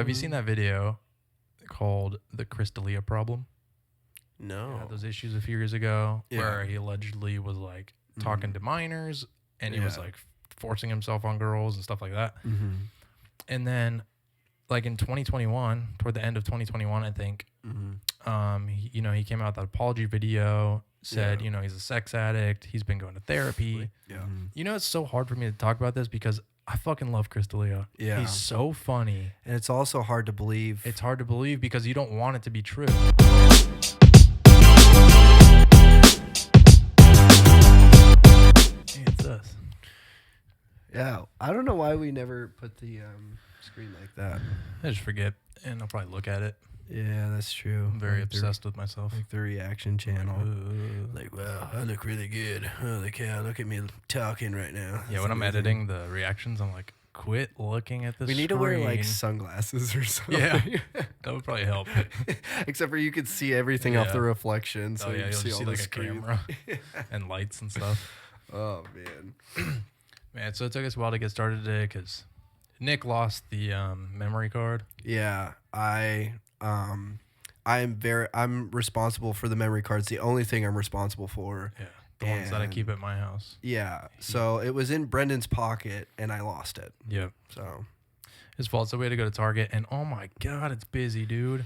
Have you seen that video called the Crystalia problem? No. Yeah, those issues a few years ago where he allegedly was like talking to minors and he was like forcing himself on girls and stuff like that. And then like in 2021, toward the end of 2021, I think, he came out with that apology video, said, he's a sex addict. He's been going to therapy. It's so hard for me to talk about this because I fucking love Crystalia. Yeah. He's so funny. And it's also hard to believe. It's hard to believe because you don't want it to be true. It's us. Yeah. I don't know why we never put the screen like that. I just forget, and I'll probably look at it. Yeah, that's true. I'm very obsessed with myself. Like the reaction channel. Like, wow, I look really good. Holy cow, look at me talking right now. Yeah, when I'm editing the reactions, I'm like, quit looking at the screen. We need to wear like sunglasses or something. Yeah, that would probably help. Except for you could see everything off the reflection. So you you'll see just all see the like a camera and lights and stuff. Oh, man. Man, so it took us a while to get started today because Nick lost the memory card. Yeah, I'm responsible for the memory cards. The only thing I'm responsible for. Yeah, the ones that I keep at my house. Yeah, so it was in Brendan's pocket, and I lost it. Yep. So his fault. So we had to go to Target, and oh my god, it's busy, dude.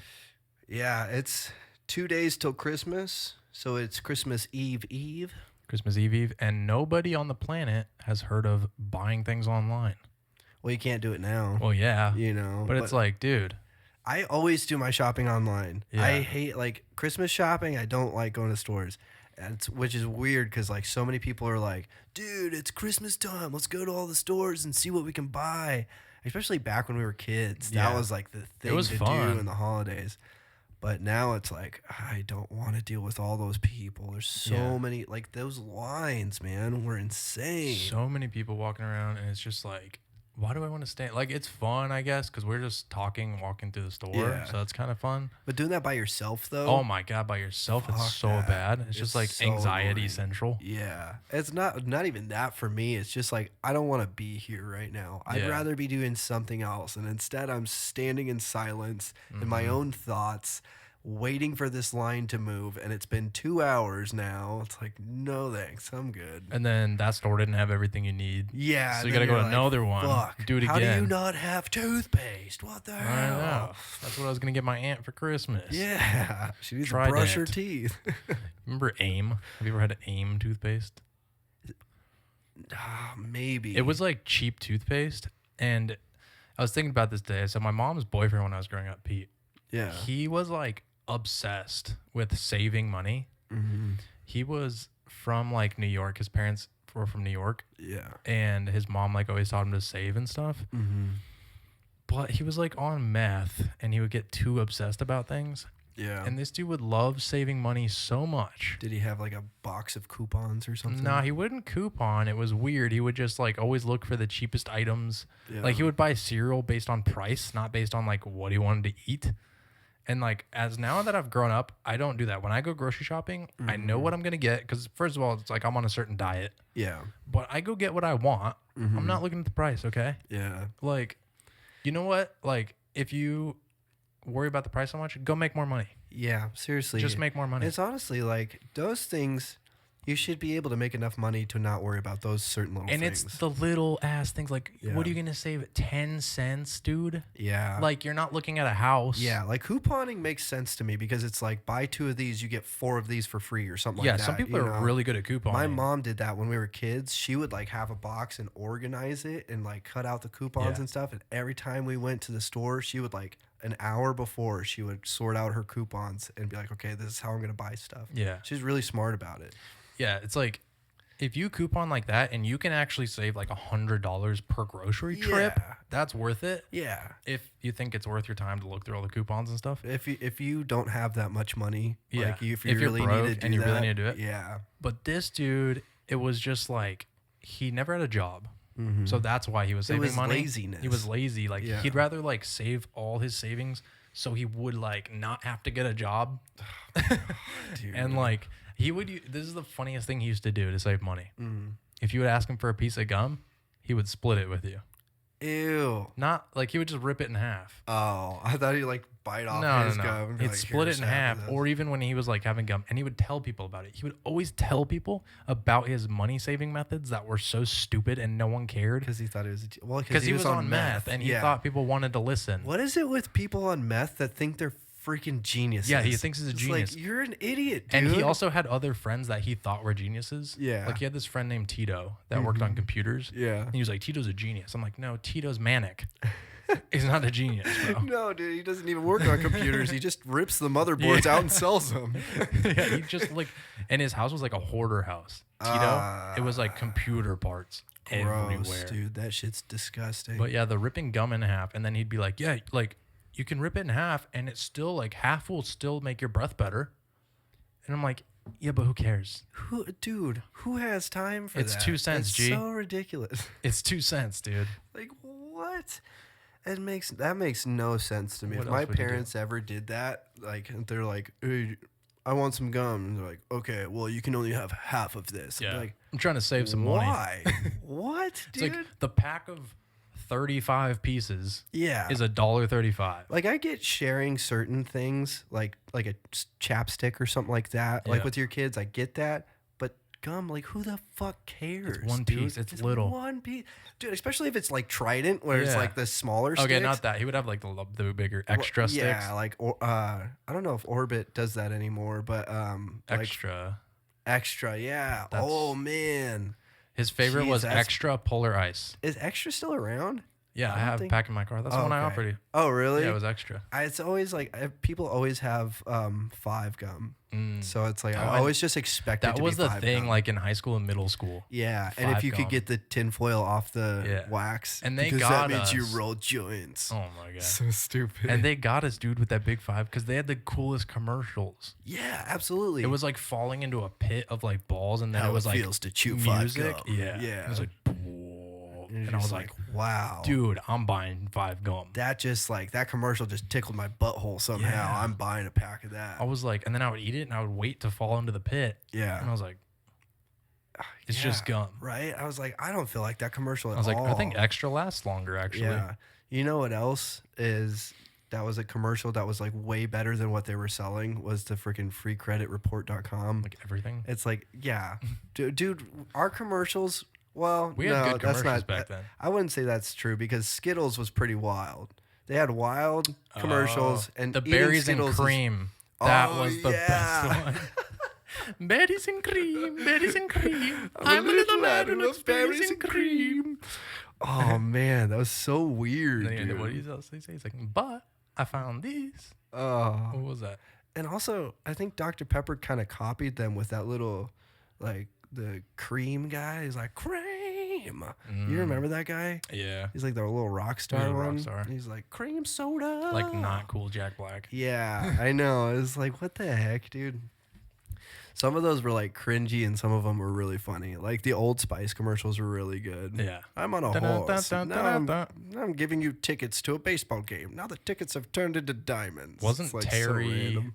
Yeah, it's 2 days till Christmas, so it's Christmas Eve. Christmas Eve, and nobody on the planet has heard of buying things online. Well, you can't do it now. Well, yeah, but it's like, dude. I always do my shopping online. Yeah. I hate like Christmas shopping. I don't like going to stores, which is weird because like so many people are like, dude, it's Christmas time. Let's go to all the stores and see what we can buy. Especially back when we were kids, that was like the thing to do in the holidays. But now it's like, I don't want to deal with all those people. There's so many, like those lines, man, were insane. So many people walking around, and it's just like, why do I want to stand? Like, it's fun, I guess, because we're just talking, walking through the store. So that's kind of fun. But doing that by yourself, though? Oh, my God, by yourself, it's so bad. It's just like so anxiety annoying. Central. Yeah. It's not even that for me. It's just like, I don't want to be here right now. I'd rather be doing something else. And instead, I'm standing in silence in my own thoughts, waiting for this line to move, and it's been 2 hours now. It's like, no thanks, I'm good. And then that store didn't have everything you need. Yeah. So you gotta go to another one. Fuck. Do it again. How do you not have toothpaste? What the hell? I know. That's what I was gonna get my aunt for Christmas. Yeah. She needs to brush her teeth. Remember AIM? Have you ever had an AIM toothpaste? Maybe. It was like cheap toothpaste, and I was thinking about this today. So my mom's boyfriend when I was growing up, Pete. Yeah. He was like obsessed with saving money. He was from like New York. His parents were from New York. Yeah. And his mom like always taught him to save and stuff. But he was like on meth, and he would get too obsessed about things. Yeah. And this dude would love saving money so much. Did he have like a box of coupons or something? Nah, he wouldn't coupon. It was weird. He would just like always look for the cheapest items. Yeah. Like he would buy cereal based on price, not based on like what he wanted to eat. And like as now that I've grown up, I don't do that. When I go grocery shopping, I know what I'm going to get because first of all, it's like I'm on a certain diet. Yeah. But I go get what I want. I'm not looking at the price, okay? Yeah. Like, you know what? Like if you worry about the price so much, go make more money. Yeah, seriously. Just make more money. It's honestly like those things, you should be able to make enough money to not worry about those certain little things. And it's the little ass things like, what are you going to save? 10 cents, dude? Yeah. Like, you're not looking at a house. Yeah, like couponing makes sense to me because it's like buy 2 of these, you get 4 of these for free or something like that. Yeah, some people are really good at couponing. My mom did that when we were kids. She would like have a box and organize it and like cut out the coupons and stuff. And every time we went to the store, she would like an hour before, she would sort out her coupons and be like, okay, this is how I'm going to buy stuff. Yeah. She's really smart about it. Yeah, it's like if you coupon like that and you can actually save like $100 per grocery trip, that's worth it. Yeah. If you think it's worth your time to look through all the coupons and stuff. If you don't have that much money, like if you're really broke need to do and you that, really need to do it. Yeah. But this dude, it was just like he never had a job. So that's why he was saving money. Laziness. He was lazy. Like he'd rather like save all his savings so he would like not have to get a job. And like he would, this is the funniest thing he used to do to save money. If you would ask him for a piece of gum, he would split it with you. Ew. Not like he would just rip it in half. Oh, I thought he'd like bite off his gum. And be He'd like, split it in half, or even when he was like having gum, and he would tell people about it. He would always tell people about his money saving methods that were so stupid and no one cared. Because he thought it was because he was on meth and he thought people wanted to listen. What is it with people on meth that think they're freaking geniuses? Yeah, he thinks he's a genius. Like, you're an idiot, dude. And he also had other friends that he thought were geniuses. Yeah. Like he had this friend named Tito that worked on computers. Yeah. And he was like, Tito's a genius. I'm like, no, Tito's manic. He's not a genius, bro. No, dude, he doesn't even work on computers. He just rips the motherboards out and sells them. Yeah, he just like, and his house was like a hoarder house. Tito, it was like computer parts everywhere. Dude, that shit's disgusting. But yeah, the ripping gum in half, and then he'd be like, yeah, like you can rip it in half, and it's still like half will still make your breath better. And I'm like, yeah, but who cares? Who has time for that? It's 2 cents, it's G. so ridiculous. It's 2 cents, dude. Like, what? That makes no sense to me. What If my else would you do? parents ever did that, like they're like, hey, I want some gum. And they're like, okay, well, you can only have half of this. Yeah. I'm like, I'm trying to save some money. why? What, It's dude? like the pack of 35 pieces Yeah. is $1.35. Like, I get sharing certain things, like a chapstick or something like that. Like Yeah. with your kids, I get that. But gum, like, who the fuck cares? It's one dude? piece. It's Just little. one piece. Dude, especially if it's like Trident, where it's Yeah. like the smaller sticks. Okay, not that. He would have like the bigger extra sticks. Yeah, like, I don't know if Orbit does that anymore, but Extra. Like extra, yeah. That's- Oh, man. His favorite was that's- extra polar ice. Is Extra still around? Yeah, I don't have think- back in my car. That's the one I okay. offered you. Oh, really? Yeah, it was extra. It's always like people always have 5 gum, so it's like Oh, I always just expect it That to was be the 5 thing, gum. like in high school and middle school. Yeah, and if 5 you gum. could get the tinfoil off the Yeah. wax, And they because got that means you us. roll joints. Oh my god. So stupid. And they got us, dude, with that big 5 because they had the coolest commercials. yeah, absolutely. It was like falling into a pit of like balls, and then How it was it like feels to chew 5 music. gum. Yeah, Yeah. It was like, And and I was like, wow, dude, I'm buying 5 gum. that just like that commercial just tickled my butthole somehow. Yeah. I'm buying a pack of that. I was like, and then I would eat it, and I would wait to fall into the pit. Yeah. And I was like, it's just gum. Right? I was like, I don't feel like that commercial at I was like, all. I think extra lasts longer, actually. Yeah. You know what else is that was a commercial that was like way better than what they were selling was the freaking freecreditreport.com. Like everything. It's like, yeah. Dude, our commercials, well, We had no, good that's commercials not back then. I wouldn't say that's true because Skittles was pretty wild. They had wild commercials and the eating berries and Skittles is- cream. That Oh, was the yeah. best one. Berries and cream, berries and cream. I'm a little lad who loves berries and cream. Oh man, that was so weird, And then dude. what do you say? He's like, but I found these. Oh. What was that? And also, I think Dr. Pepper kind of copied them with that little, like, the cream guy. He's like, cream. You remember that guy? Yeah. He's like the little rock star Little rock one. star. He's like, cream soda. Like not cool Jack Black. Yeah, I know. It's like, what the heck, dude? Some of those were like cringy and some of them were really funny. Like the Old Spice commercials were really good. Yeah. I'm on a Dun-dun, horse. dun, Now dun, dun, I'm giving you tickets to a baseball game. Now the tickets have turned into diamonds. Wasn't It's, like, so Terry random.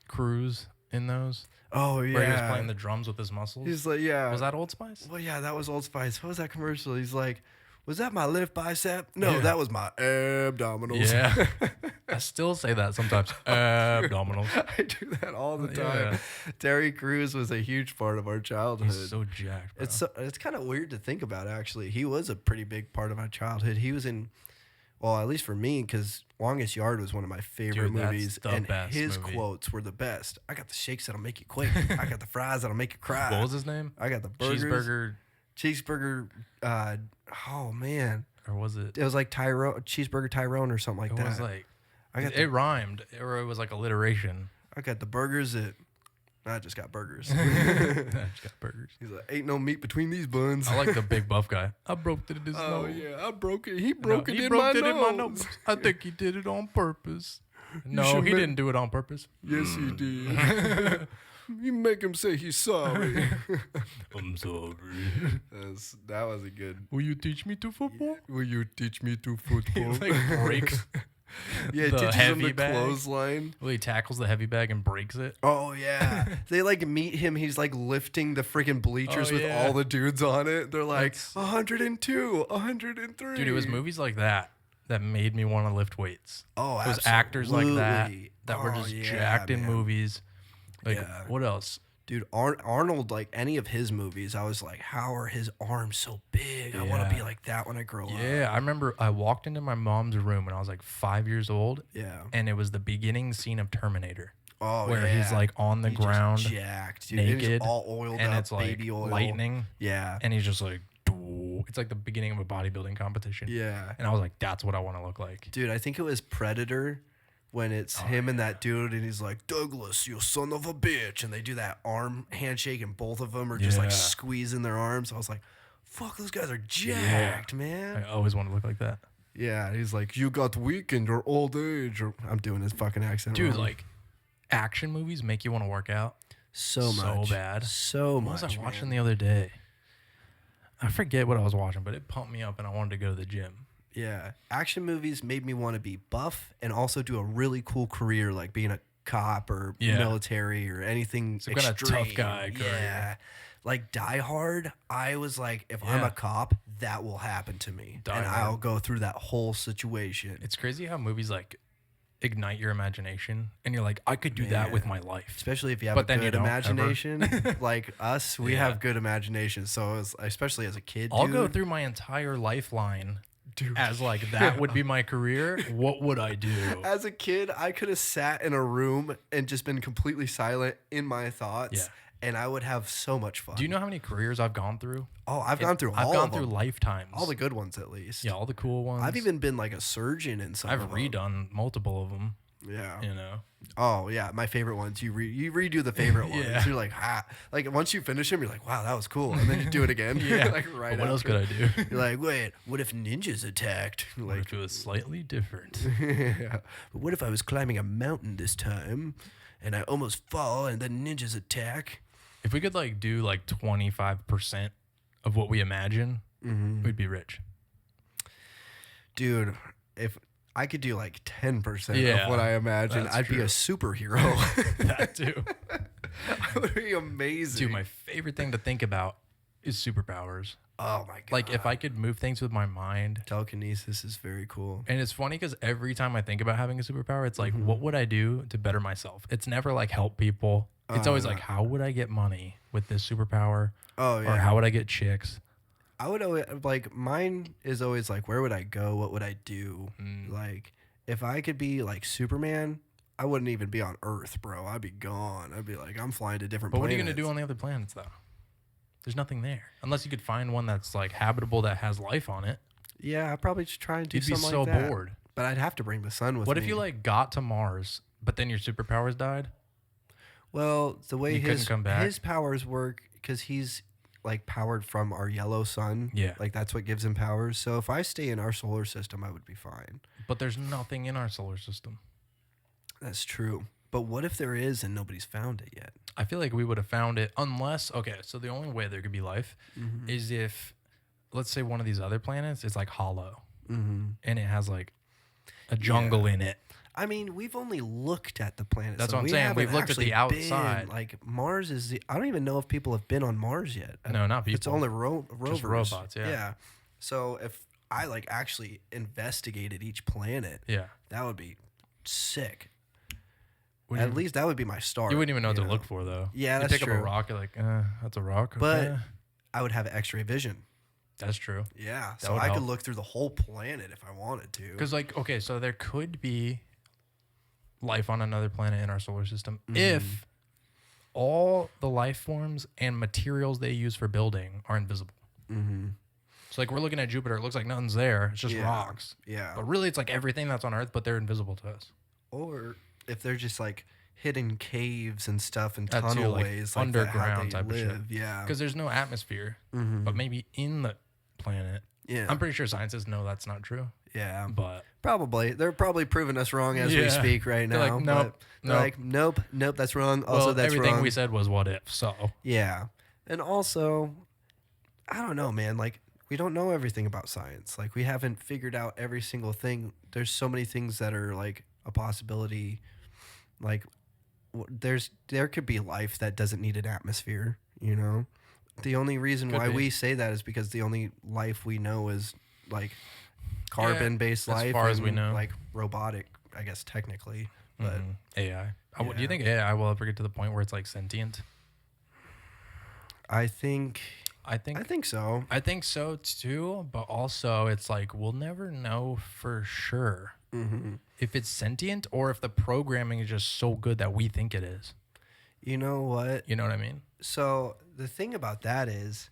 Crews in those? Oh, yeah. Where he was playing the drums with his muscles? He's like, yeah. Was that Old Spice? Well, yeah, that was Old Spice. What was that commercial? He's like, was that my left bicep? No, Yeah. that was my abdominals. Yeah. I still say that sometimes. Abdominals. I do that all the Yeah. time. Terry Crews was a huge part of our childhood. He's so jacked, bro. It's kind of weird to think about, actually. He was a pretty big part of my childhood. He was in, well, at least for me, because Longest Yard was one of my favorite Dude, that's movies. the And best his movie. quotes were the best. I got the shakes that'll make you quake. I got the fries that'll make you cry. What was his name? I got the burgers. Cheeseburger, Oh, man. or was it? It was like cheeseburger Tyrone or something like It that. was like, I got it rhymed, or it was like alliteration. I got the burgers that I just got burgers. I just got burgers. He's like, ain't no meat between these buns. I like the big buff guy. I broke it in his Oh nose. yeah, I broke it. He No, broke it, he in, broke my it in my nose. nose. I think he did it on purpose. No, should he make- didn't do it on purpose. Yes, he did. You make him say he's sorry. I'm sorry. That was a good. Will you teach me to football? Will you teach me to football? He like breaks. Yeah, it teaches him the clothesline. Well, he tackles the heavy bag and breaks it. Oh, yeah. They, like, meet him. He's, like, lifting the freaking bleachers with all the dudes on it. They're like, 102, 103. Dude, it was movies like that made me want to lift weights. Oh, absolutely. It was actors like that were just jacked in movies. Like, what else? Dude, Arnold, like any of his movies, I was like, how are his arms so big? I want to be like that when I grow up. Yeah, I remember I walked into my mom's room when I was like 5 years old. Yeah. And it was the beginning scene of Terminator. Oh, where he's like on the ground, just jacked, dude. naked, and all oiled and up, it's like baby oil. lightning. Yeah. And he's just like, doo. It's like the beginning of a bodybuilding competition. Yeah. And I was like, that's what I want to look like. Dude, I think it was Predator. When it's him and that dude, and he's like, Douglas, you son of a bitch. And they do that arm handshake, and both of them are just like squeezing their arms. I was like, fuck, those guys are jacked, man. I always want to look like that. Yeah, he's like, you got weak in your old age. Or, I'm doing his fucking accent. Dude, wrong. like, action movies make you want to work out. So much. So bad. So much. What was I watching the other day? I forget what I was watching, but it pumped me up, and I wanted to go to the gym. Yeah. Action movies made me want to be buff and also do a really cool career, like being a cop or military or anything Some kind of tough guy career. Yeah. Like Die Hard, I was like, if I'm a cop, that will happen to me. I'll go through that whole situation. It's crazy how movies like ignite your imagination and you're like, I could do that with my life. Especially if you have a good imagination. Like us, we have good imagination. So especially as a kid, I'll go through my entire lifeline. Dude, as like that would be my career, what would I do? As a kid, I could have sat in a room and just been completely silent in my thoughts, and I would have so much fun. Do you know how many careers I've gone through? Oh, I've gone through lifetimes. All the good ones, at least. Yeah, all the cool ones. I've even been like a surgeon in some of them. I've redone multiple of them. Yeah. You know? Oh, yeah. My favorite ones. You redo the favorite ones. You're like, Like, once you finish them, you're like, wow, that was cool. And then you do it again. Like, right what else could I do? You're like, wait, what if ninjas attacked? What like, if it was slightly different? But what if I was climbing a mountain this time and I almost fall and then ninjas attack? If we could, like, do, like, 25% of what we imagine, we'd be rich. Dude, if I could do like 10% of what I imagine, I'd be a superhero. That too. That would be amazing. Dude, my favorite thing to think about is superpowers. Oh my God. Like if I could move things with my mind. Telekinesis is very cool. And it's funny because every time I think about having a superpower, it's like, what would I do to better myself? It's never like help people. It's always like, how would I get money with this superpower? Oh, yeah. Or how would I get chicks? I would always, like, mine is always like, where would I go? What would I do? Like, if I could be like Superman, I wouldn't even be on Earth, bro. I'd be gone. I'd be like, I'm flying to different planets. But what are you going to do on the other planets, though? There's nothing there. Unless you could find one that's like habitable that has life on it. Yeah, I'd probably just try and do something like that. You'd be so bored. But I'd have to bring the sun with me. What if you like got to Mars, but then your superpowers died? Well, the way his powers work, because he's like powered from our yellow sun. Yeah. Like that's what gives him powers. So if I stay in our solar system, I would be fine. But there's nothing in our solar system. That's true. But what if there is and nobody's found it yet? I feel like we would have found it unless, okay, so the only way there could be life is if, let's say one of these other planets is like hollow and it has like a jungle in it. I mean, we've only looked at the planet. That's what I'm saying. We've looked at the outside. Like Mars is I don't even know if people have been on Mars yet. No, not people. It's only rovers. Just robots, Yeah. So if I like actually investigated each planet, that would be sick. At least that would be my start. You wouldn't even know what to look for, though. Yeah, that's true. You pick up a rock, you're like, that's a rock. But I would have X-ray vision. That's true. Yeah, so I could look through the whole planet if I wanted to. Because, like, okay, so there could be life on another planet in our solar system if all the life forms and materials they use for building are invisible. So, like, we're looking at Jupiter. It looks like nothing's there. It's just rocks. Yeah. But really, it's like everything that's on Earth, but they're invisible to us. Or if they're just, like, hidden caves and stuff and tunnelways. Like Underground type of shit. Yeah. Because there's no atmosphere. But maybe in the planet. Yeah. I'm pretty sure scientists know that's not true. Yeah. But probably. They're probably proving us wrong as we speak right now. Like, nope, that's wrong. Also, that's everything wrong. we said was what if, so. Yeah. And also, I don't know, man. Like, we don't know everything about science. Like, we haven't figured out every single thing. There's so many things that are like a possibility. Like, there could be life that doesn't need an atmosphere, you know? The only reason why we say that is because the only life we know is like carbon-based life. As far as we know. Like robotic, I guess, technically. But AI. Do you think AI will ever get to the point where it's like sentient? I think so. I think so too, but also it's like we'll never know for sure if it's sentient or if the programming is just so good that we think it is. You know what? You know what I mean? So the thing about that is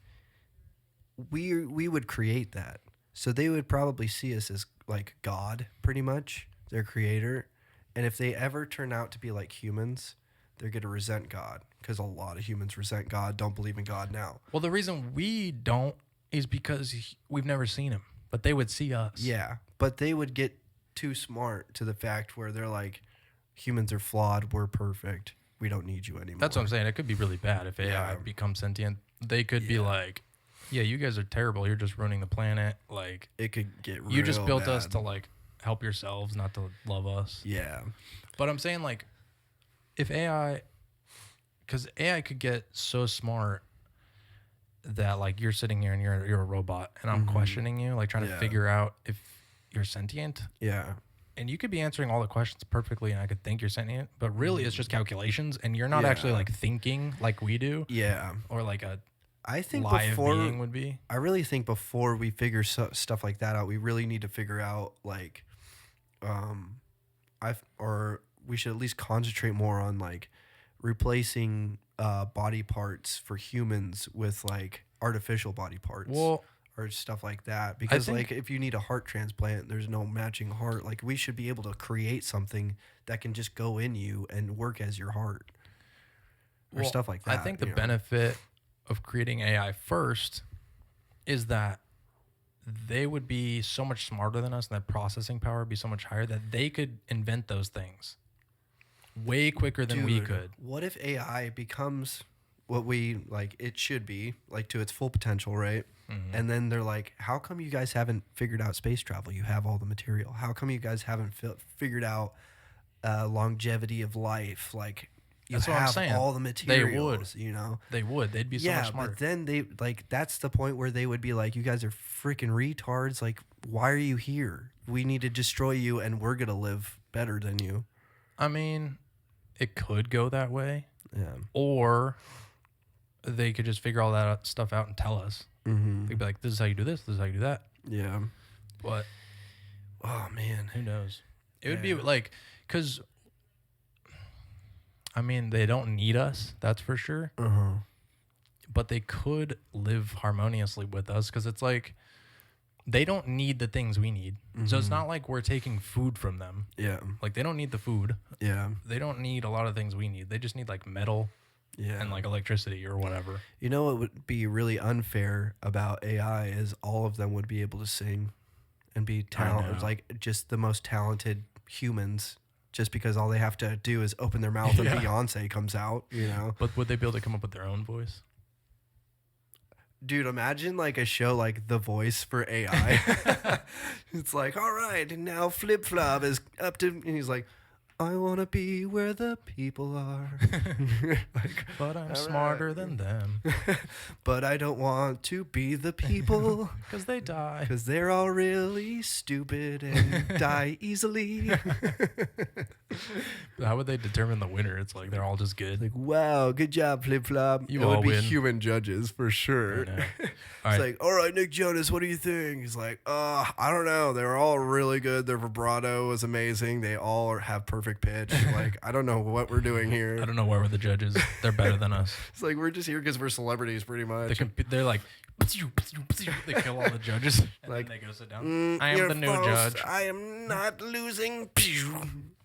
we would create that. So they would probably see us as like God, pretty much, their creator. And if they ever turn out to be like humans, they're going to resent God, because a lot of humans resent God, don't believe in God now. Well, the reason we don't is because we've never seen him, but they would see us. Yeah, but they would get too smart to the fact where they're like, humans are flawed, we're perfect, we don't need you anymore. That's what I'm saying. It could be really bad if AI becomes sentient. They could be like, yeah, you guys are terrible. You're just ruining the planet. Like, it could get real You just built bad. us to like help yourselves, not to love us. Yeah. But I'm saying like, if AI, because AI could get so smart that like you're sitting here and you're a robot and I'm questioning you, like trying to figure out if you're sentient. Yeah. And you could be answering all the questions perfectly and I could think you're sentient, but really it's just caltions and you're not actually like thinking like we do. Yeah. Or like a I think live being would be. I really think before we figure stuff like that out, we really need to figure out like, we should at least concentrate more on like replacing body parts for humans with like artificial body parts. Well, or stuff like that, because like if you need a heart transplant, there's no matching heart. Like, we should be able to create something that can just go in you and work as your heart or stuff like that. I think the benefit of creating AI first is that they would be so much smarter than us and that processing power would be so much higher that they could invent those things way quicker than we could. What if AI becomes what we like it should be, like to its full potential, right? And then they're like, how come you guys haven't figured out space travel? You have all the material. How come you guys haven't figured out longevity of life? Like, you have all the materials. They would. You know? They would. They'd be so much smarter. But then they, like, that's the point where they would be like, you guys are freaking retards. Like, why are you here? We need to destroy you and we're going to live better than you. I mean, it could go that way. Yeah. Or they could just figure all that stuff out and tell us. They'd be like, this is how you do this. This is how you do that. Yeah. But, oh, man. Who knows? It would be like, because, I mean, they don't need us. That's for sure. But they could live harmoniously with us because it's like, they don't need the things we need. So it's not like we're taking food from them. Yeah. Like, they don't need the food. Yeah. They don't need a lot of things we need. They just need like metal. Yeah. And like electricity or whatever. You know what would be really unfair about AI is all of them would be able to sing and be talented, like just the most talented humans, just because all they have to do is open their mouth and Beyonce comes out, you know? But would they be able to come up with their own voice? Dude, imagine like a show like The Voice for AI. It's like, all right, and now Flip Flop is up to, and he's like, I want to be where the people are. Like, but I'm smarter than them. But I don't want to be the people. Because they die. Because they're all really stupid and die easily. How would they determine the winner? It's like they're all just good. Like, wow, good job, Flip Flop. You it all would be win. human judges for sure. It's like, all right, Nick Jonas, what do you think? He's like, I don't know. They're all really good. Their vibrato is amazing. They all have perfect pitch. Like, I don't know what we're doing here. I don't know why we're the judges. They're better than us. It's like, we're just here because we're celebrities, pretty much. They're like, they kill all the judges. And like, then they go sit down. I am the new judge. I am not losing.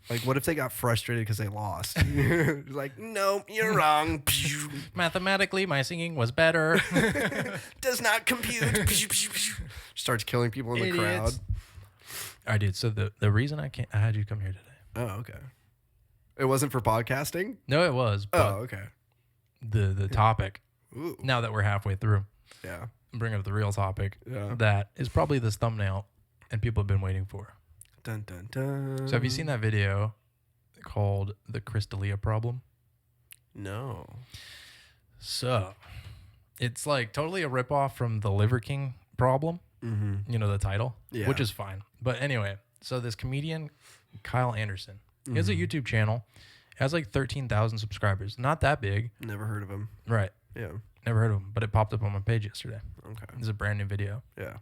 Like, what if they got frustrated because they lost? Like, no, you're wrong. Mathematically, my singing was better. Does not compute. Starts killing people in the crowd. All right, dude. So the reason I had you come here today. Oh, okay. It wasn't for podcasting? No, it was. But okay. The topic. Ooh. Now that we're halfway through. Yeah. bring up the real topic Yeah. that is probably this thumbnail and people have been waiting for. Dun, dun, dun. So have you seen that video called the Crystalia problem? No. So it's like totally a ripoff from the Liver King problem. Mm-hmm. You know, the title, Yeah. which is fine. But anyway, so this comedian, Kyle Anderson, he has a YouTube channel, has like 13,000 subscribers. Not that big. Never heard of him. Right. Yeah. Never heard of him, but it popped up on my page yesterday. Okay. It's a brand new video. Yeah.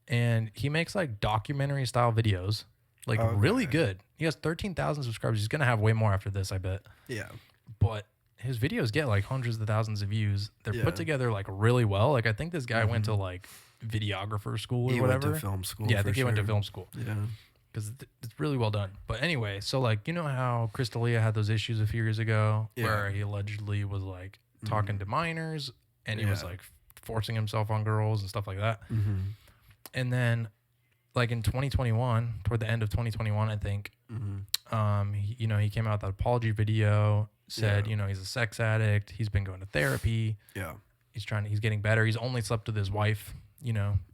And he makes like documentary style videos, like really good. He has 13,000 subscribers. He's going to have way more after this, I bet. Yeah. But his videos get like hundreds of thousands of views. They're Yeah. put together like really well. Like I think this guy went to like videographer school or He whatever. went to film school. Yeah, I for think he went to sure. film school. Yeah. Because it's really well done. But anyway, so like, you know how Crystalia had those issues a few years ago where he allegedly was like talking to minors and he was like forcing himself on girls and stuff like that. Mm-hmm. And then like in 2021, toward the end of 2021, I think, he came out with that apology video, said, he's a sex addict. He's been going to therapy. Yeah. He's getting better. He's only slept with his wife,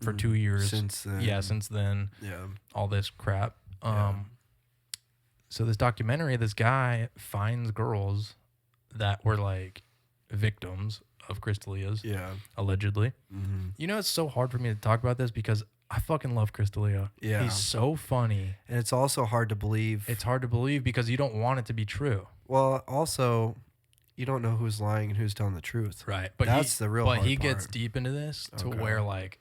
for 2 years. Since then. Yeah, since then. Yeah. All this crap. So this documentary, this guy finds girls that were like victims of Crystalia's, allegedly. Mm-hmm. It's so hard for me to talk about this because I fucking love Crystalia. Yeah. He's so funny. And it's also hard to believe. It's hard to believe because you don't want it to be true. Well, also, you don't know who's lying and who's telling the truth. Right. But that's the real hard But he part. gets deep into this to where like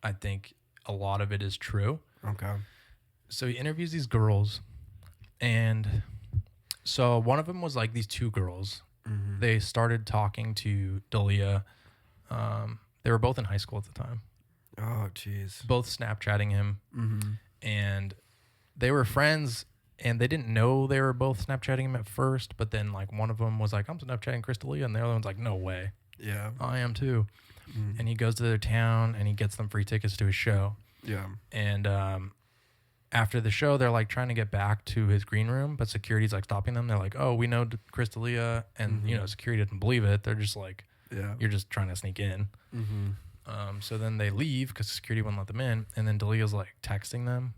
I think a lot of it is true. Okay. So he interviews these girls, and so one of them was like these two girls. Mm-hmm. They started talking to Dalia. They were both in high school at the time. Oh, jeez. Both Snapchatting him, and they were friends. And they didn't know they were both Snapchatting him at first, but then like one of them was like, "I'm Snapchatting Crystalia," and the other one's like, "No way, Yeah. I am too." And he goes to their town and he gets them free tickets to his show. Yeah. And after the show, they're like trying to get back to his green room, but security's like stopping them. They're like, "Oh, we know Crystalia," and security doesn't believe it. They're just like, Yeah. "You're just trying to sneak in." Mm-hmm. So then they leave because security wouldn't let them in, and then Dalia's like texting them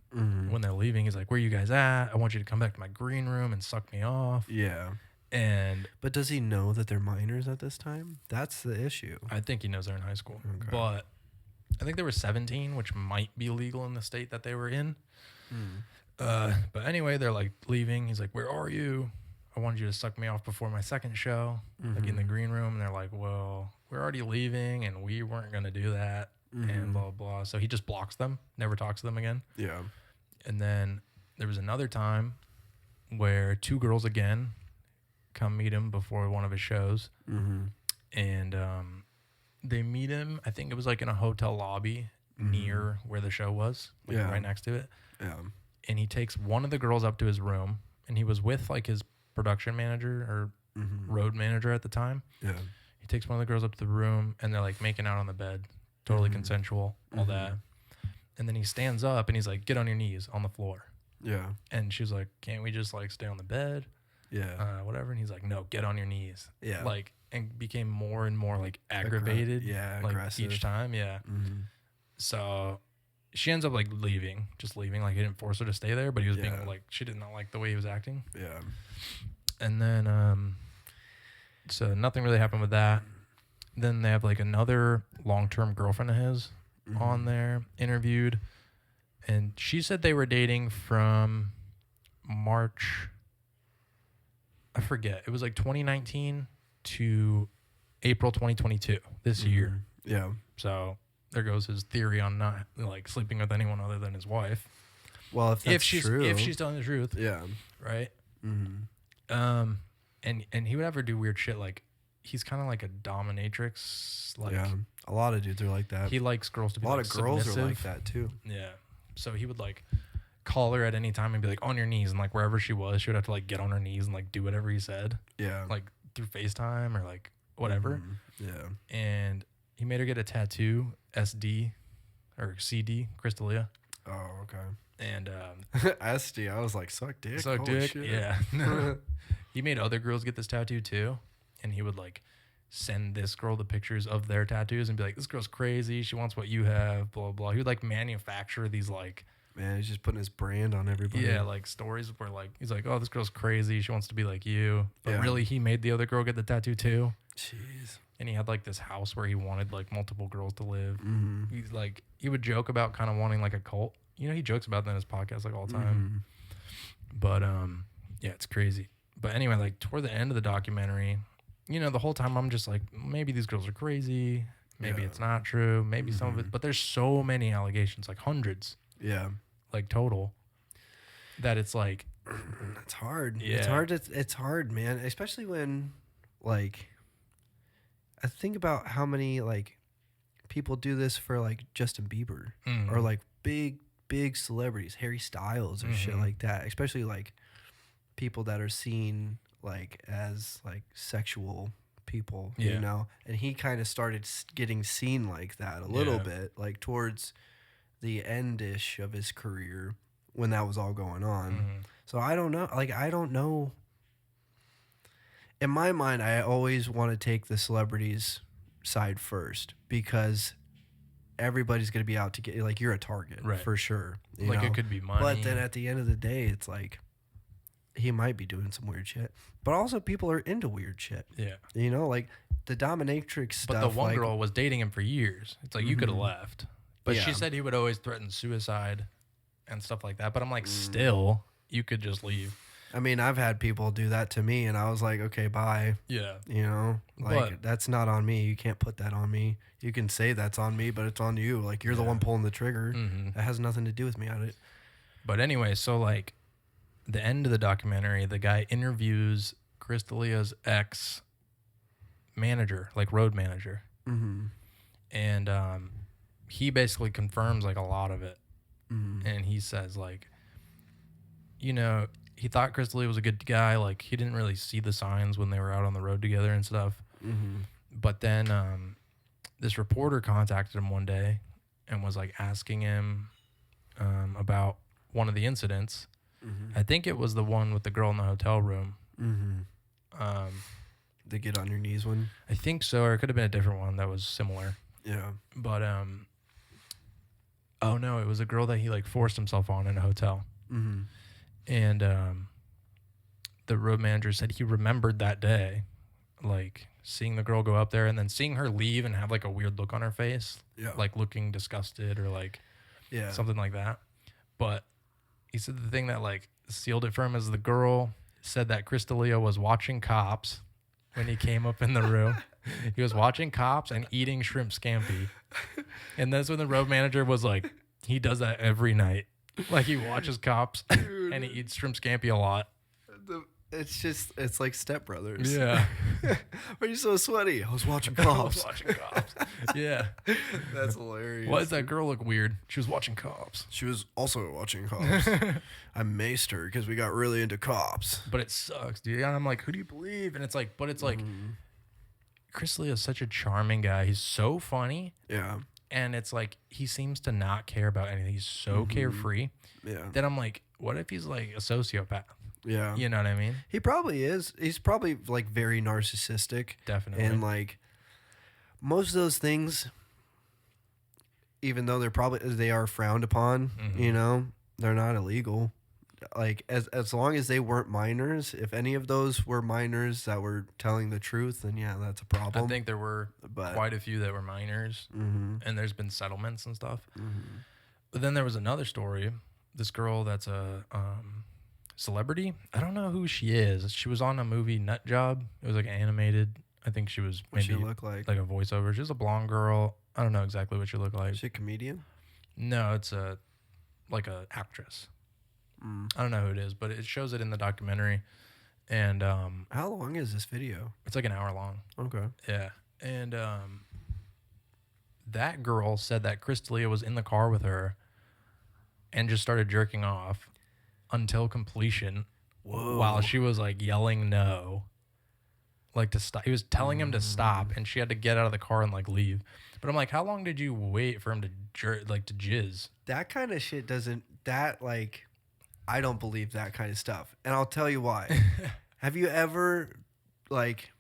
when they're leaving. He's like, "Where you guys at? I want you to come back to my green room and suck me off." Yeah. And But does he know that they're minors at this time? That's the issue. I think he knows they're in high school, Okay. but I think they were 17, which might be legal in the state that they were in. But anyway, they're like leaving. He's like, "Where are you? I wanted you to suck me off before my second show," like in the green room. And they're like, "Well, we're already leaving and we weren't going to do that," and blah, blah. So he just blocks them, never talks to them again. Yeah. And then there was another time where two girls again come meet him before one of his shows. And they meet him, I think it was like in a hotel lobby near where the show was, like right next to it. Yeah. And he takes one of the girls up to his room, and he was with like his production manager or road manager at the time. Yeah. He takes one of the girls up to the room, and they're like making out on the bed, totally consensual, all that. And then he stands up and he's like, "Get on your knees on the floor." Yeah. And she's like, "Can't we just like stay on the bed?" Yeah. Whatever. And he's like, "No, get on your knees." Yeah. Like, and became more and more like aggravated. Like aggressive. each time. Yeah. So she ends up like leaving. Like he didn't force her to stay there, but he was being like, she did not like the way he was acting. Yeah. And then, so nothing really happened with that. Then they have like another long-term girlfriend of his on there interviewed. And she said they were dating from March, I forget. It was like 2019 to April 2022 this year. Yeah. So there goes his theory on not like sleeping with anyone other than his wife. Well, if that's true. If she's telling the truth. Yeah. Right? And he would have her do weird shit. Like, he's kind of like a dominatrix. Like, yeah. A lot of dudes are like that. he likes girls to be a lot like of girls submissive. are like that too. Yeah. So he would like call her at any time and be like, "On your knees," and like wherever she was, she would have to like get on her knees and like do whatever he said. Yeah. Like through FaceTime or like whatever. Yeah. And he made her get a tattoo, SD or CD, Crystalia. Oh, okay. And SD, I was like, suck dick. suck Holy dick. shit. Yeah. He made other girls get this tattoo too, and he would like send this girl the pictures of their tattoos and be like, this girl's crazy. She wants what you have, blah, blah. He would like manufacture these like, man, he's just putting his brand on everybody. yeah, like stories where like, he's like, oh, this girl's crazy. She wants to be like you. But Yeah. really he made the other girl get the tattoo too. Jeez. And he had like this house where he wanted like multiple girls to live. Mm-hmm. He's like, he would joke about kind of wanting like a cult. You know, he jokes about that in his podcast like all the time. Mm-hmm. But yeah, it's crazy. But anyway, like toward the end of the documentary, you know, the whole time I'm just like, maybe these girls are crazy. Maybe it's not true. Maybe some of it. But there's so many allegations, like hundreds. Yeah. Like total. That it's like. It's hard. Yeah. It's hard, man. Especially when, like, I think about how many, like, people do this for, like, Justin Bieber. Or, like, big celebrities, Harry Styles or shit like that. Especially like people that are seen like as like sexual people, you know. And he kind of started getting seen like that a little bit, like towards the end-ish of his career when that was all going on. So I don't know. Like I don't know. In my mind, I always want to take the celebrities' side first because everybody's going to be out to get, like, you're a target for sure. Like know? It could be money. But then at the end of the day, it's like, he might be doing some weird shit. But also people are into weird shit. Yeah. You know, like the dominatrix stuff. But the one like, girl was dating him for years. It's like, you could have left. But she said he would always threaten suicide and stuff like that. But I'm like, still, you could just leave. I mean, I've had people do that to me, and I was like, okay, bye. Yeah. You know, like, that's not on me. You can't put that on me. You can say that's on me, but it's on you. Like, you're the one pulling the trigger. That has nothing to do with me. But anyway, so, like, the end of the documentary, the guy interviews Chris D'Elia's ex-manager, like, road manager. And he basically confirms, like, a lot of it. And he says, like, you know, he thought Chris D'Elia was a good guy. Like, he didn't really see the signs when they were out on the road together and stuff. But then this reporter contacted him one day and was, like, asking him about one of the incidents. I think it was the one with the girl in the hotel room. The get on your knees one? I think so, or it could have been a different one that was similar. Yeah. But, oh, no, it was a girl that he, like, forced himself on in a hotel. And the road manager said he remembered that day, like, seeing the girl go up there and then seeing her leave and have, like, a weird look on her face. Like, looking disgusted or, like, something like that. But he said the thing that, like, sealed it for him is the girl said that Chris D'Elia was watching Cops when he came up in the room. He was watching Cops and eating shrimp scampi. And that's when the road manager was like, he does that every night. Like, he watches Cops and he eats shrimp scampi a lot. It's like Step Brothers. Yeah. Why are you so sweaty? I was watching Cops. I was watching Cops. Yeah. That's hilarious. Why does that girl look weird? She was watching Cops. She was also watching Cops. I maced her because we got really into Cops. But it sucks, dude. And I'm like, who do you believe? And it's like, but it's like, Chris D'Elia is such a charming guy. He's so funny. Yeah. And it's like, he seems to not care about anything. He's so carefree. Yeah. Then I'm like, what if he's like a sociopath? Yeah. You know what I mean? He probably is. He's probably like very narcissistic. Definitely. And like most of those things, even though they are frowned upon, you know, they're not illegal. Like as long as they weren't minors, if any of those were minors that were telling the truth, then yeah, that's a problem. I think there were quite a few that were minors, and there's been settlements and stuff. But then there was another story. This girl that's a celebrity. I don't know who she is. She was on a movie Nut Job. It was like animated. I think she was maybe what she look like a voiceover. She was a blonde girl. I don't know exactly what she looked like. Is she a comedian? No, it's a actress. I don't know who it is, but it shows it in the documentary. And how long is this video? It's like an hour long. Okay. Yeah. And that girl said that Chris D'Elia was in the car with her and just started jerking off until completion. Whoa. While she was like yelling no. Like to stop. He was telling him to stop and she had to get out of the car and like leave. But I'm like, how long did you wait for him to to jizz? That kind of shit I don't believe that kind of stuff. And I'll tell you why. Have you ever, like,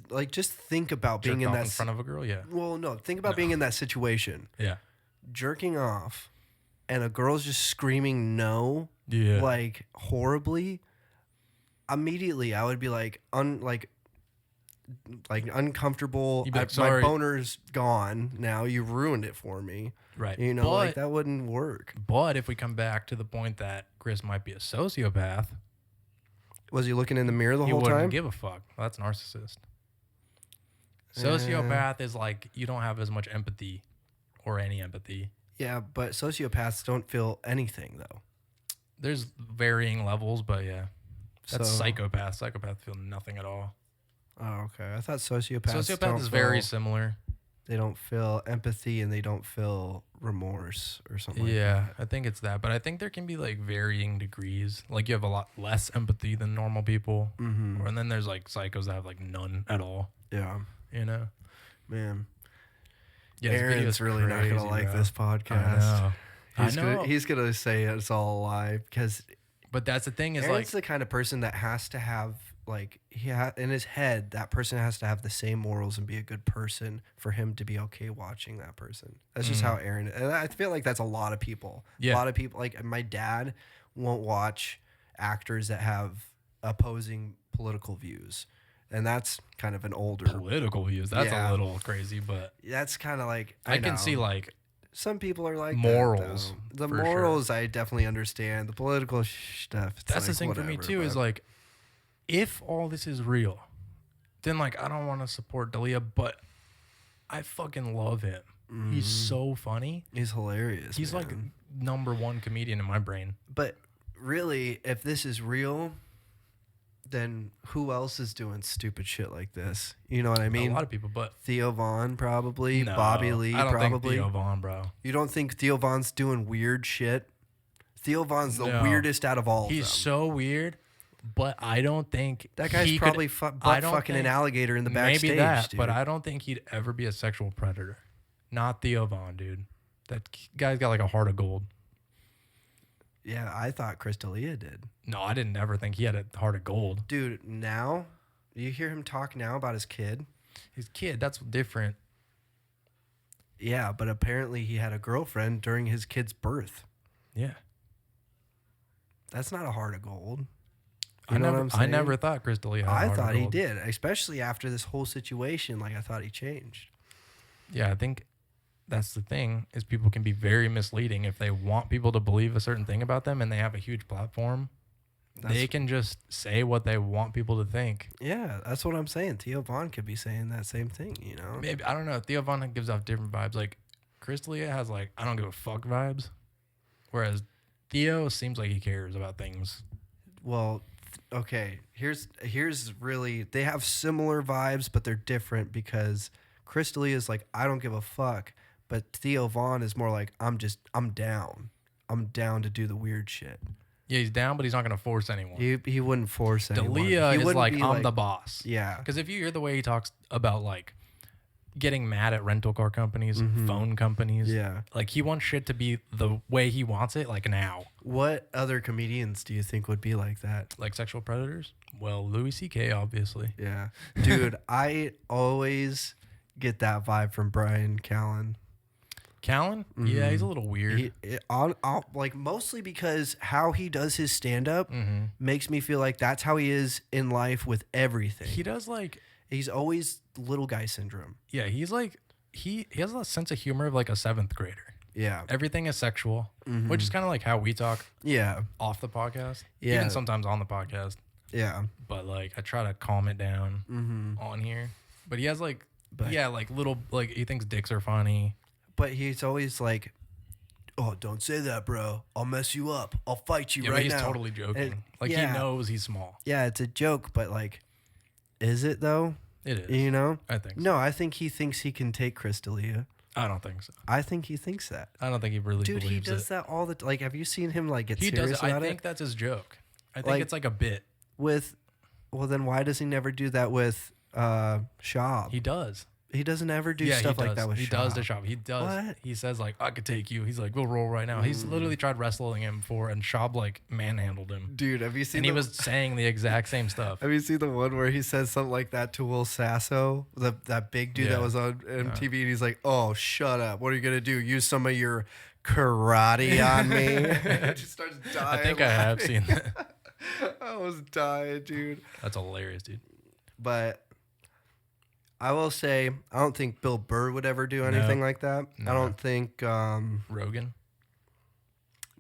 like just think about being Jerk in off that in front of a girl. Yeah. Well, no, think about being in that situation. Yeah. Jerking off, and a girl's just screaming no, Yeah. like horribly. Immediately, I would be like uncomfortable. You'd be like, My sorry. boner's gone now. You ruined it for me. Right. You know, like that wouldn't work. But if we come back to the point that Chris might be a sociopath, was he looking in the mirror the whole he wouldn't time? give a fuck. Well, that's narcissist. Sociopath is like you don't have as much empathy or any empathy. Yeah, but sociopaths don't feel anything though. There's varying levels, but yeah. That's So- psychopath. Psychopaths feel nothing at all. Oh, okay. I thought sociopaths. Sociopath is very similar. They don't feel empathy and they don't feel remorse or something. Yeah, like that. I think it's that. But I think there can be like varying degrees. Like you have a lot less empathy than normal people. Mm-hmm. And then there's like psychos that have like none at all. Yeah, You know? man. Yeah, this Aaron's video's really not crazy, gonna like bro. this podcast. I know. He's gonna say it's all a lie because But that's the thing is Aaron's like the kind of person that has to have like in his head that person has to have the same morals and be a good person for him to be okay watching that person. That's just how Aaron. And I feel like that's a lot of people. Yeah. A lot of people like my dad won't watch actors that have opposing political views. And that's kind of an older political views. That's Yeah. a little crazy, but That's kind of like I know. can see like Some people are like morals, that, though. The for morals, I definitely understand. The political stuff. It's that's like, the thing for me whatever, too. Is but- like, if all this is real, then like I don't want to support Dalia, but I fucking love him. He's so funny. he's hilarious. He's like man. #1 comedian in my brain. But really, if this is real, then who else is doing stupid shit like this? You know what I mean? A lot of people, but Theo Vaughn probably, no, Bobby Lee I don't probably. think Theo Vaughn, bro. You don't think Theo Vaughn's doing weird shit? Theo Vaughn's the No. weirdest out of all of them. He's so weird, but I don't think That guy's he probably could, butt fucking an alligator in the backstage. maybe that, dude. but I don't think he'd ever be a sexual predator. Not Theo Vaughn, dude. That guy's got like a heart of gold. Yeah, I thought Chris D'Elia did. No, I didn't ever think he had a heart of gold. Dude, now, you hear him talk now about his kid? His kid, that's different. Yeah, but apparently he had a girlfriend during his kid's birth. Yeah. That's not a heart of gold. I You know what never, I'm I saying? never thought Chris D'Elia had a I heart of thought he gold. did, especially after this whole situation. Like, I thought he changed. Yeah, I think that's the thing is people can be very misleading if they want people to believe a certain thing about them and they have a huge platform. They can just say what they want people to think. Yeah, that's what I'm saying. Theo Vaughn could be saying that same thing, you know? Maybe I don't know. Theo Vaughn gives off different vibes. Like Chris D'Elia has like I don't give a fuck vibes, whereas Theo seems like he cares about things. Well, okay. Here's really they have similar vibes, but they're different because Chris D'Elia is like I don't give a fuck, but Theo Vaughn is more like I'm down. I'm down to do the weird shit. Yeah, he's down, but he's not gonna force anyone. He wouldn't force anyone. D'Elia He is wouldn't like be I'm the boss. Yeah. Because if you hear the way he talks about like getting mad at rental car companies, phone companies, Yeah. like he wants shit to be the way he wants it, like now. What other comedians do you think would be like that? Like sexual predators? Well, Louis C.K. obviously. Yeah. Dude, I always get that vibe from Brian Callen. Callen? Yeah, he's a little weird. Like mostly because how he does his stand up Mm-hmm. makes me feel like that's how he is in life with everything. He does like, He's always little guy syndrome. yeah, he's like, he has a sense of humor of like a 7th grader. Yeah. Everything is sexual, which is kind of like how we talk Yeah. off the podcast. Yeah. Even sometimes on the podcast. Yeah. But like, I try to calm it down on here. But he has like, like little, like he thinks dicks are funny. But he's always like, oh, don't say that, bro. I'll mess you up. I'll fight you Yeah, right but he's now. totally joking. And- like yeah. he knows he's small. Yeah, it's a joke, but like, is it though? It is. You know? I think so. No, I think he thinks he can take Chris D'Elia. I don't think so. I think he thinks that. I don't think he really Dude, believes he does it. that all the like. Have you seen him like get He serious does it. I about think it? that's his joke. I think Like- it's like a bit. With, well, then why does he never do that with Schaub? He does. He doesn't ever do stuff like that with He Shop. does the Shop. He does. What? He says like, I could take you. He's like, we'll roll right now. He's literally tried wrestling him before, and Shop like manhandled him. Dude, have you seen? And he was saying the exact same stuff. Have you seen the one where he says something like that to Will Sasso, that big dude that was on MTV, and he's like, "Oh, shut up! What are you gonna do? Use some of your karate on me?" He just starts dying. I think I have seen that. I was dying, dude. That's hilarious, dude. But I will say, I don't think Bill Burr would ever do anything like that. No. I don't think Rogan?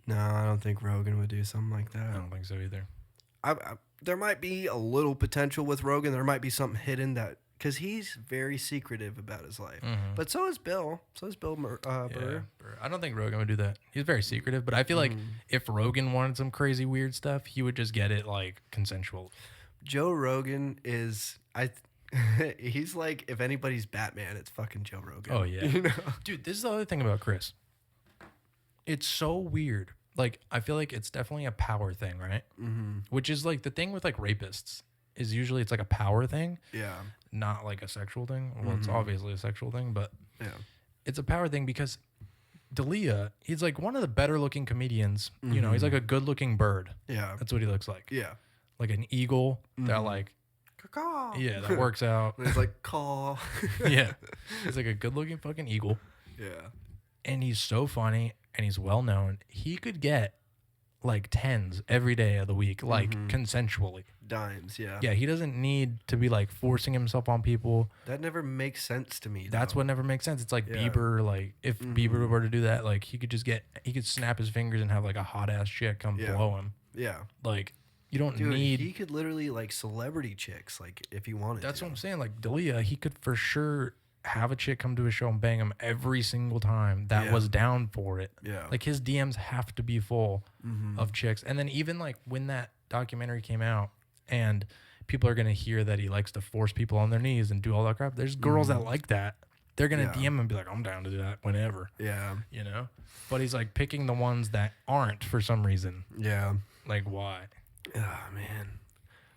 No, I don't think Rogan would do something like that. I don't think so either. There might be a little potential with Rogan. There might be something hidden that, because he's very secretive about his life. Mm-hmm. But so is Bill. So is Bill Burr. Yeah, I don't think Rogan would do that. He's very secretive, but I feel like if Rogan wanted some crazy weird stuff, he would just get it like consensual. Joe Rogan is he's like, if anybody's Batman, it's fucking Joe Rogan. Oh yeah. You know? Dude, this is the other thing about Chris. It's so weird. Like, I feel like it's definitely a power thing, right? Mm-hmm. Which is like the thing with like rapists is usually it's like a power thing. Yeah. Not like a sexual thing. Well, it's obviously a sexual thing, but yeah, it's a power thing because D'Elia, he's like one of the better looking comedians. You know, he's like a good looking bird. Yeah. That's what he looks like. Yeah. Like an eagle that like, Caw. yeah, that works out. And it's like, caw. Yeah. He's like a good looking fucking eagle. Yeah. And he's so funny and he's well known. He could get like tens every day of the week, like consensually. Dimes, yeah. Yeah, he doesn't need to be like forcing himself on people. That never makes sense to me. That's what never makes sense. It's like Bieber, like if Bieber were to do that, like he could snap his fingers and have like a hot ass chick come blow him. Yeah. Like you don't Dude, need. he could literally like celebrity chicks, like if he wanted. That's to. what I'm saying. Like D'Elia, he could for sure have a chick come to his show and bang him every single time that was down for it. Yeah. Like his DMs have to be full of chicks. And then even like when that documentary came out and people are going to hear that he likes to force people on their knees and do all that crap, there's girls that like that. They're going to DM him and be like, I'm down to do that whenever. Yeah. You know? But he's like picking the ones that aren't for some reason. Yeah. Like why? Oh, man.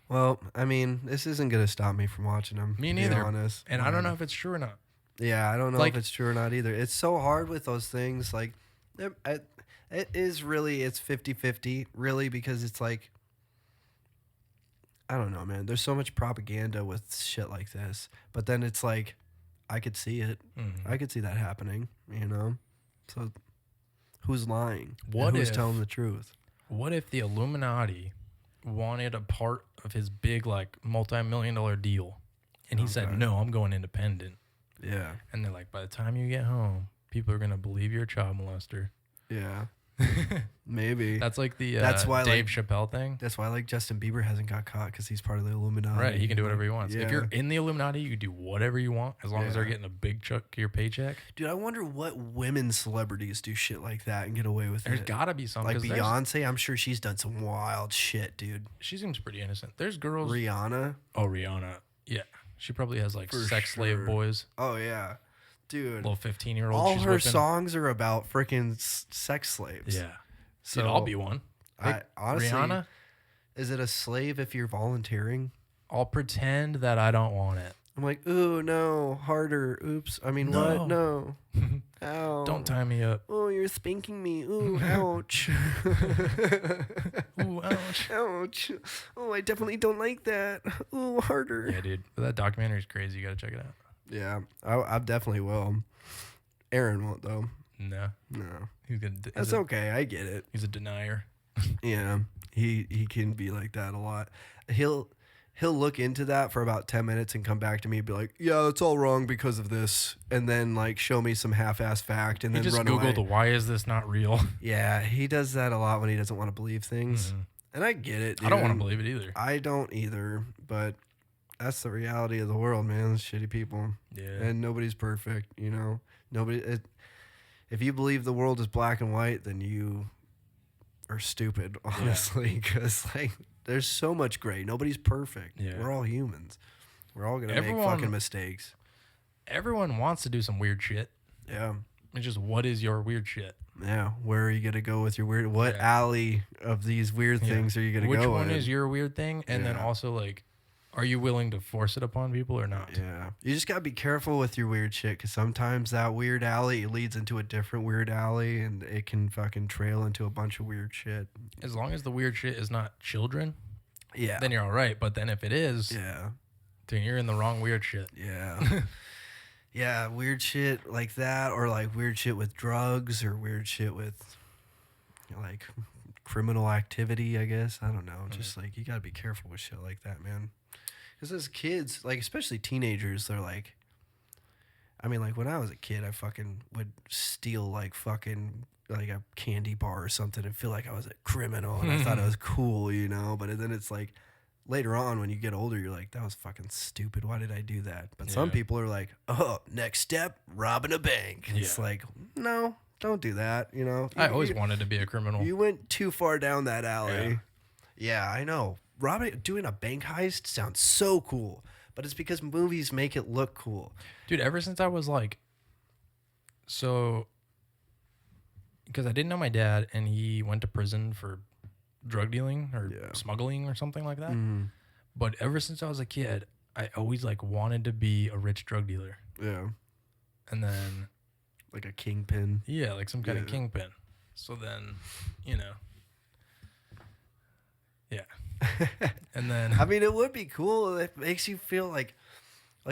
Well, I mean, this isn't going to stop me from watching them. Me neither. To be honest. And I don't know if it's true or not. Yeah, I don't know Like, if it's true or not either. It's so hard with those things. Like, it is really, it's 50-50, really, because it's like, I don't know, man. There's so much propaganda with shit like this. But then it's like, I could see it. I could see that happening, you know? So, who's lying? Who's telling the truth? What if the Illuminati wanted a part of his big, like, multi-million-dollar deal? And he said, no, I'm going independent. Yeah. And they're like, by the time you get home, people are going to believe you're a child molester. Yeah. Maybe. That's like the that's why, Dave Chappelle thing. That's why, like, Justin Bieber hasn't got caught, because he's part of the Illuminati. Right. He can do whatever he wants. Yeah. If you're in the Illuminati, you can do whatever you want as long as they're getting a big chunk of your paycheck. Dude, I wonder what women celebrities do shit like that and get away with There's it. got to be some. Like Beyonce, I'm sure she's done some wild shit, dude. She seems pretty innocent. There's girls. Rihanna. Oh, Rihanna. Yeah. She probably has like For sex slave sure. boys. Oh, yeah. Dude. Little 15-year-old. All her whipping. songs are about freaking sex slaves. Yeah. So Dude, I'll be one. Honestly, Rihanna, is it a slave if you're volunteering? I'll pretend that I don't want it. I'm like, ooh, no, harder. Oops. I mean, what? No. Ow. Don't tie me up. Oh, you're spanking me. Ooh, ouch. Ooh, ouch. Ouch. Oh, I definitely don't like that. Ooh, harder. Yeah, dude. But that documentary is crazy. You got to check it out. Yeah, I definitely will. Aaron won't, though. No. He's gonna. That's okay. I get it. He's a denier. Yeah, he can be like that a lot. He'll look into that for about 10 minutes and come back to me and be like, yeah, it's all wrong because of this, and then like show me some half-ass fact and then just run Googled away. why is this not real? Yeah, he does that a lot when he doesn't want to believe things, and I get it. Dude. I don't want to believe it either. I don't either, but that's the reality of the world, man. It's shitty people. Yeah. And nobody's perfect, you know. If you believe the world is black and white, then you are stupid, honestly, because like there's so much gray. Nobody's perfect. Yeah. We're all humans. We're all gonna make fucking mistakes. Everyone wants to do some weird shit. Yeah. It's just, what is your weird shit? Yeah. Where are you gonna go with your weird? What alley of these weird things are you gonna Which go one in? is your weird thing? And then also like, Are you willing to force it upon people or not? Yeah. You just got to be careful with your weird shit because sometimes that weird alley leads into a different weird alley and it can fucking trail into a bunch of weird shit. As long as the weird shit is not children, yeah, then you're all right. But then if it is, then you're in the wrong weird shit. Yeah. Yeah, weird shit like that or like weird shit with drugs or weird shit with like criminal activity, I guess. I don't know. Just like you got to be careful with shit like that, man. Because as kids, like especially teenagers, they're like, I mean, like when I was a kid, I fucking would steal like fucking like a candy bar or something and feel like I was a criminal and I thought it was cool, you know? But then it's like later on when you get older, you're like, that was fucking stupid. Why did I do that? But some people are like, oh, next step, robbing a bank. It's like, no, don't do that, you know? I always wanted to be a criminal. You went too far down that alley. Yeah, I know. Doing a bank heist sounds so cool, but it's because movies make it look cool. Dude, ever since I was like, because I didn't know my dad and he went to prison for drug dealing or smuggling or something like that. Mm. But ever since I was a kid, I always like wanted to be a rich drug dealer. Yeah. And then like a kingpin. Yeah, like some kind of kingpin. So then, you know. Yeah. And then I mean, it would be cool. It makes you feel like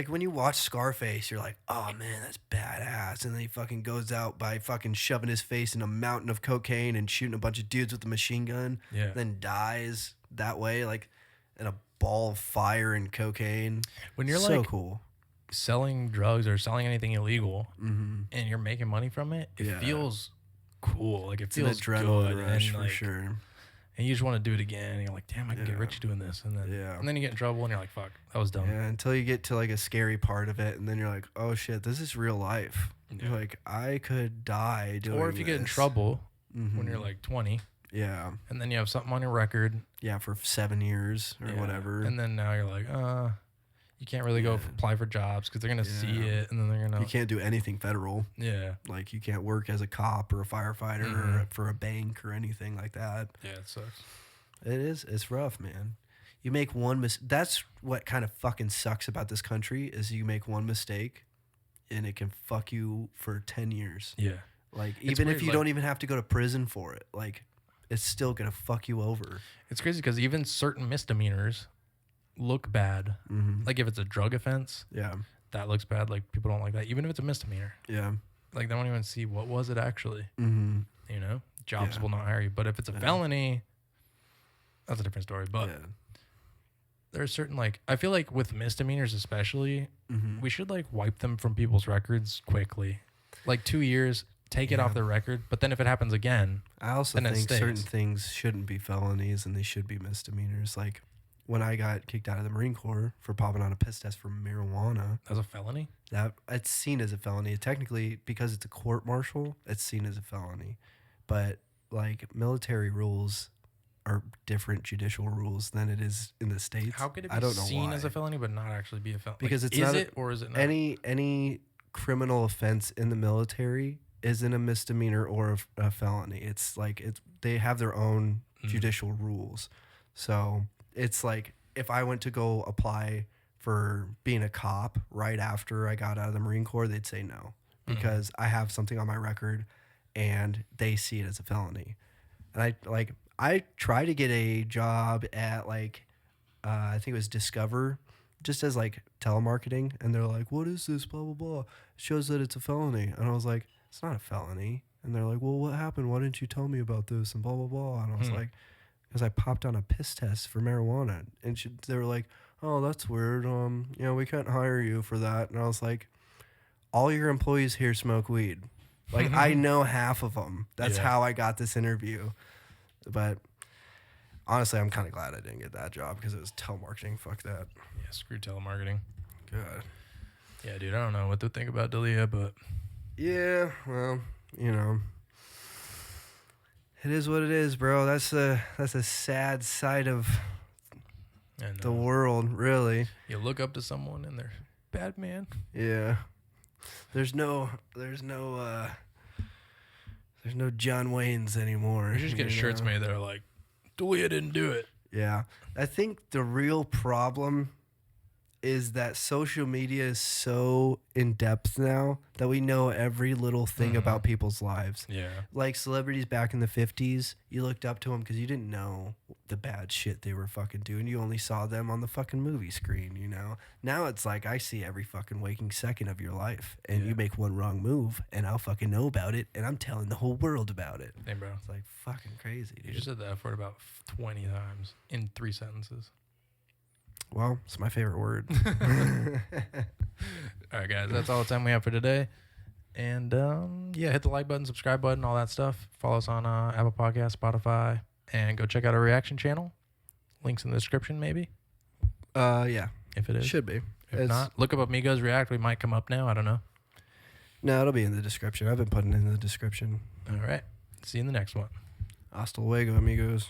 when you watch Scarface, you're like, oh man, that's badass. And then he fucking goes out by fucking shoving his face in a mountain of cocaine and shooting a bunch of dudes with a machine gun. Yeah. Then dies that way, like in a ball of fire and cocaine. When you're so like cool selling drugs or selling anything illegal and you're making money from it, it feels cool. Like it feels an adrenaline good rush and for sure. And you just want to do it again. And you're like, damn, I can get rich doing this. And then you get in trouble and you're like, fuck, that was dumb. Yeah, until you get to like a scary part of it. And then you're like, oh shit, this is real life. Yeah. You're like, I could die doing this. Or if you get in trouble when you're like 20. Yeah. And then you have something on your record. Yeah, for 7 years or whatever. And then now you're like, you can't really go apply for jobs because they're going to see it. And then they're going to. You can't do anything federal. Yeah. Like you can't work as a cop or a firefighter or for a bank or anything like that. Yeah, it sucks. It is. It's rough, man. You make one mistake. That's what kind of fucking sucks about this country is you make one mistake and it can fuck you for 10 years. Yeah. Like even if you don't even have to go to prison for it, like it's still going to fuck you over. It's crazy because even certain misdemeanors look bad. Like if it's a drug offense, that looks bad. Like people don't like that, even if it's a misdemeanor. Yeah, like they don't even see what was it actually. You know, jobs will not hire you. But if it's a felony, that's a different story. But there's certain like I feel like with misdemeanors especially, we should like wipe them from people's records quickly, like 2 years. Take it off their record, but then if it happens again, I also think certain things shouldn't be felonies and they should be misdemeanors. Like when I got kicked out of the Marine Corps for popping on a piss test for marijuana. That was a felony? That it's seen as a felony. Technically, because it's a court martial, it's seen as a felony. But like military rules are different judicial rules than it is in the States. How could it be seen as a felony but not actually be a felony? Because like, it's not or is it not? Any criminal offense in the military isn't a misdemeanor or a felony. It's like they have their own judicial rules. So it's like if I went to go apply for being a cop right after I got out of the Marine Corps, they'd say no because I have something on my record and they see it as a felony. And I tried to get a job at like I think it was Discover, just as like telemarketing, and they're like, "What is this? Blah blah blah." It shows that it's a felony, and I was like, "It's not a felony." And they're like, "Well, what happened? Why didn't you tell me about this?" And blah blah blah. And I was like, "Because I popped on a piss test for marijuana," and they were like, "Oh, that's weird. We can't hire you for that." And I was like, "All your employees here smoke weed. Like I know half of them. That's how I got this interview." But honestly, I'm kind of glad I didn't get that job because it was telemarketing. Fuck that. Yeah, screw telemarketing. God. Yeah, dude, I don't know what to think about Dalia, but... Yeah, well, it is what it is, bro. That's a sad side of the world, really. You look up to someone and they're bad man. Yeah. There's no John Waynes anymore. You just get shirts made that are like, Dalia didn't do it. Yeah. I think the real problem is that social media is so in depth now that we know every little thing about people's lives. Yeah. Like celebrities back in the 50s, you looked up to them because you didn't know the bad shit they were fucking doing. You only saw them on the fucking movie screen, you know? Now it's like I see every fucking waking second of your life, and you make one wrong move, and I'll fucking know about it, and I'm telling the whole world about it. Hey, bro. It's like fucking crazy, dude. You just said the F word about 20 times in 3 sentences. Well, it's my favorite word. All right, guys. That's all the time we have for today. And, hit the like button, subscribe button, all that stuff. Follow us on Apple Podcasts, Spotify, and go check out our reaction channel. Links in the description, maybe. Yeah. If it is. Should be. If not, look up Amigos React. We might come up now. I don't know. No, it'll be in the description. I've been putting it in the description. All right. See you in the next one. Hasta luego, amigos.